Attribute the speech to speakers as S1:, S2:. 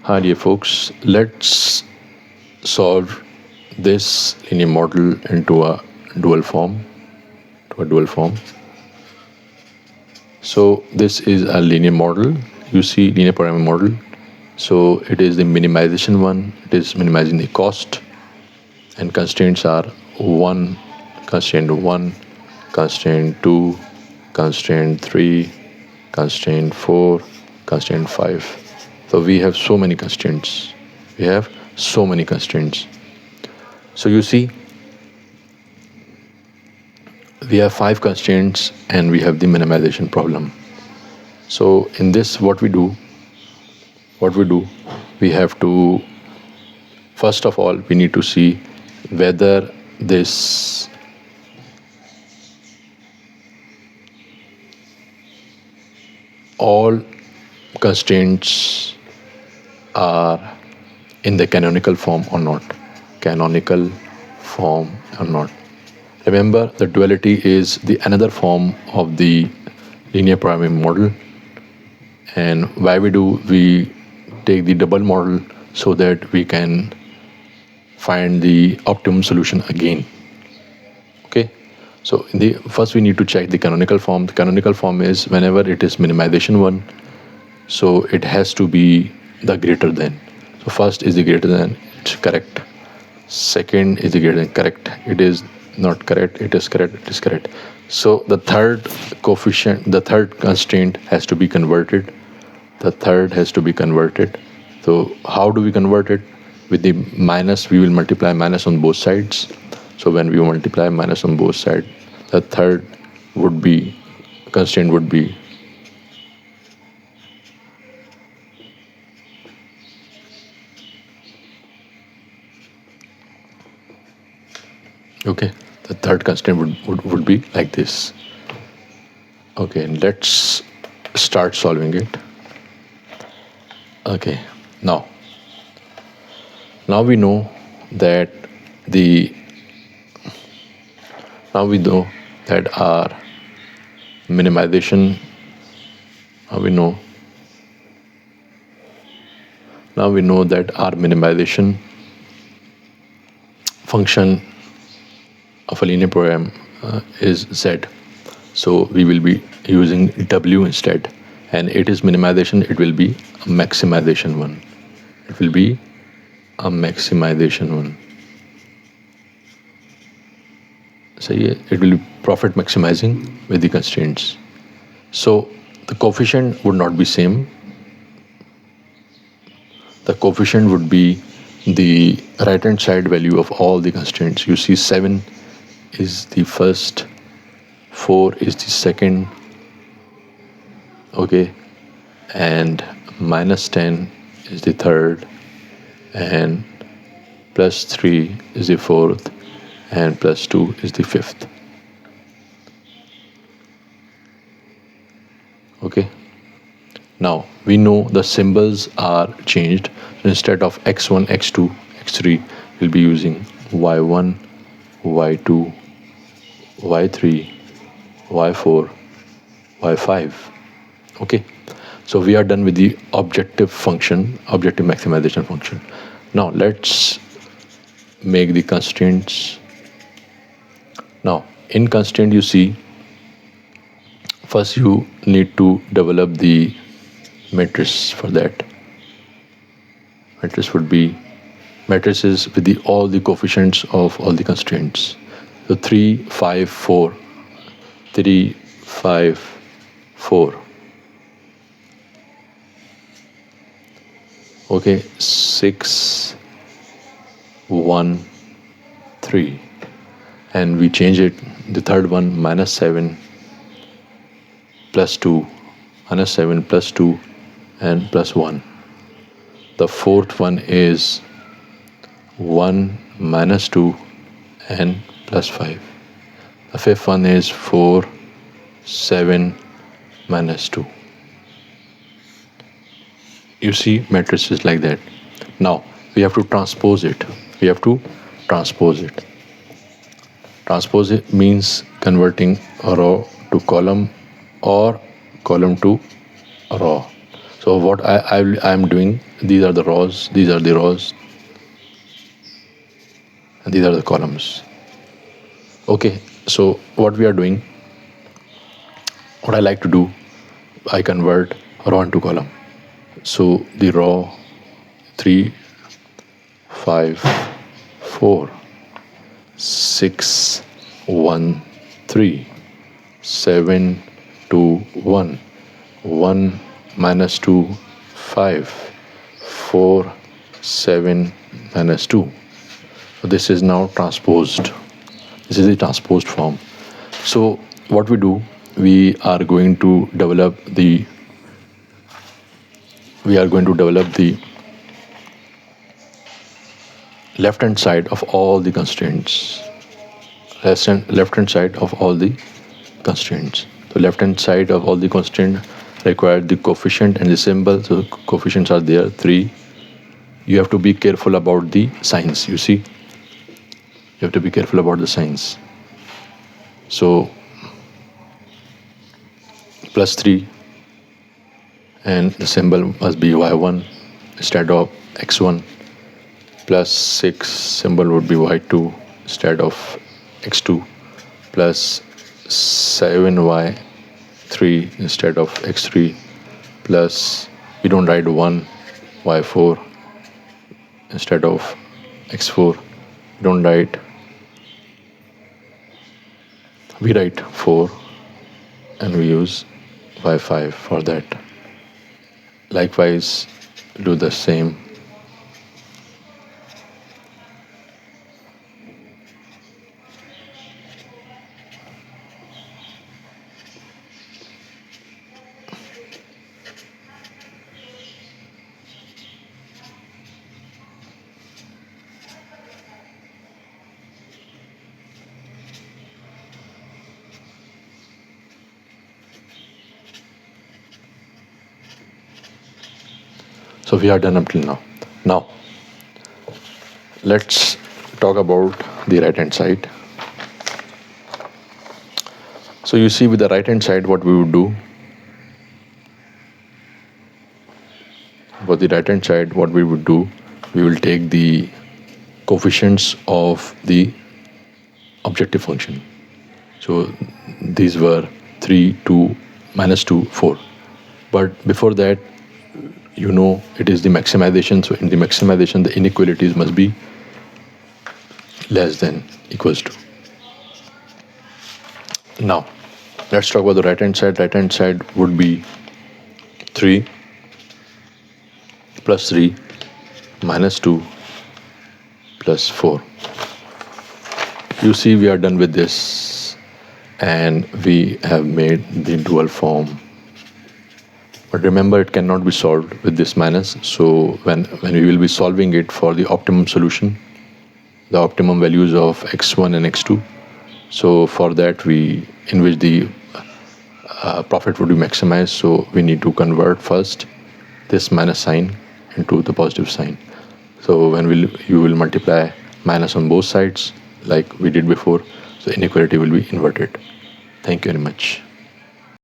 S1: Hi dear folks, let's solve this linear model into a dual form. So this is a linear model. You see linear programming model. So it is the minimization one. It is minimizing the cost, and constraints are constraint 1, constraint 2, constraint 3, constraint 4, constraint 5. So we have so many constraints. So you see, we have 5 constraints and we have the minimization problem. So in this, what we do, we have to, first of all, we need to see whether this all constraints are in the canonical form or not. Remember, the duality is the another form of the linear programming model. And why we take the double model so that we can find the optimum solution again. Okay. So first we need to check the canonical form. The canonical form is whenever it is minimization 1, so it has to be the greater than. So first is the greater than, it's correct. Second is the greater than, correct. It is not correct, it is correct. So the third constraint has to be converted. So how do we convert it? With the minus, we will multiply minus on both sides. So when we multiply minus on both sides, the third constraint would be okay. The third constraint would be like this. Okay, let's start solving it. Okay, now we know that our minimization, now we know that our minimization function of a linear program is Z. So we will be using W instead, and it is minimization, it will be a maximization one. So yeah, it will be profit maximizing with the constraints. So the coefficient would not be same. The coefficient would be the right hand side value of all the constraints. You see 7 is the first, 4 is the second, okay, and minus 10 is the third, and plus 3 is the fourth, and plus 2 is the fifth. Okay. Now we know the symbols are changed. So instead of x1, x2, x3, we'll be using y1, y2, y3, y4, y5. Okay. So we are done with the objective maximization function. Now let's make the constraints. Now in constraint, you see, first you need to develop the matrix. For that, matrices with all the coefficients of all the constraints. So 3, 5, 4, 3, 5, 4. Okay, 6, 1, 3. And we change it. The third one, minus 7, plus 2, minus 7, plus 2, and plus 1. The fourth one is 1, minus 2, and plus 5. The fifth one is 4, 7, minus 2. You see matrices like that. Now we have to transpose it. Transpose it means converting a row to column or column to row. So what I'm doing, these are the rows, these are the rows, and these are the columns. Okay, so what we are doing, what I like to do, I convert row into column. So the row 3, 5, 4, 6, 1, 3, 7, 2, 1, 1 minus 2, 5, 4, 7 minus 2. So this is now transposed. This is the transposed form. So what we do, we are going to develop the left hand side of all the constraints. Left hand side of all the constraints. So left hand side of all the constraints require the coefficient and the symbol. So coefficients are there, 3. You have to be careful about the signs. You see, you have to be careful about the signs. So plus 3, and the symbol must be y1 instead of x1. Plus 6, symbol would be y2 instead of x2. Plus 7y3 instead of x3. Plus, we don't write 1 y4 instead of x4. We write 4 and we use y5 for that. Likewise, do the same. So we are done up till now. Now, let's talk about the right hand side. So you see with the right hand side what we would do. For the right hand side, what we would do, we will take the coefficients of the objective function. So these were 3, 2, minus 2, 4. But before that, it is the maximization. So in the maximization, the inequalities must be less than equals to. Now, let's talk about the right hand side. Right hand side would be 3 plus 3 minus 2 plus 4. You see, we are done with this and we have made the dual form. But remember, it cannot be solved with this minus. So when we will be solving it for the optimum solution, the optimum values of x1 and x2, so for that, in which the profit would be maximized, so we need to convert first this minus sign into the positive sign. So when you will multiply minus on both sides like we did before, so inequality will be inverted. Thank you very much.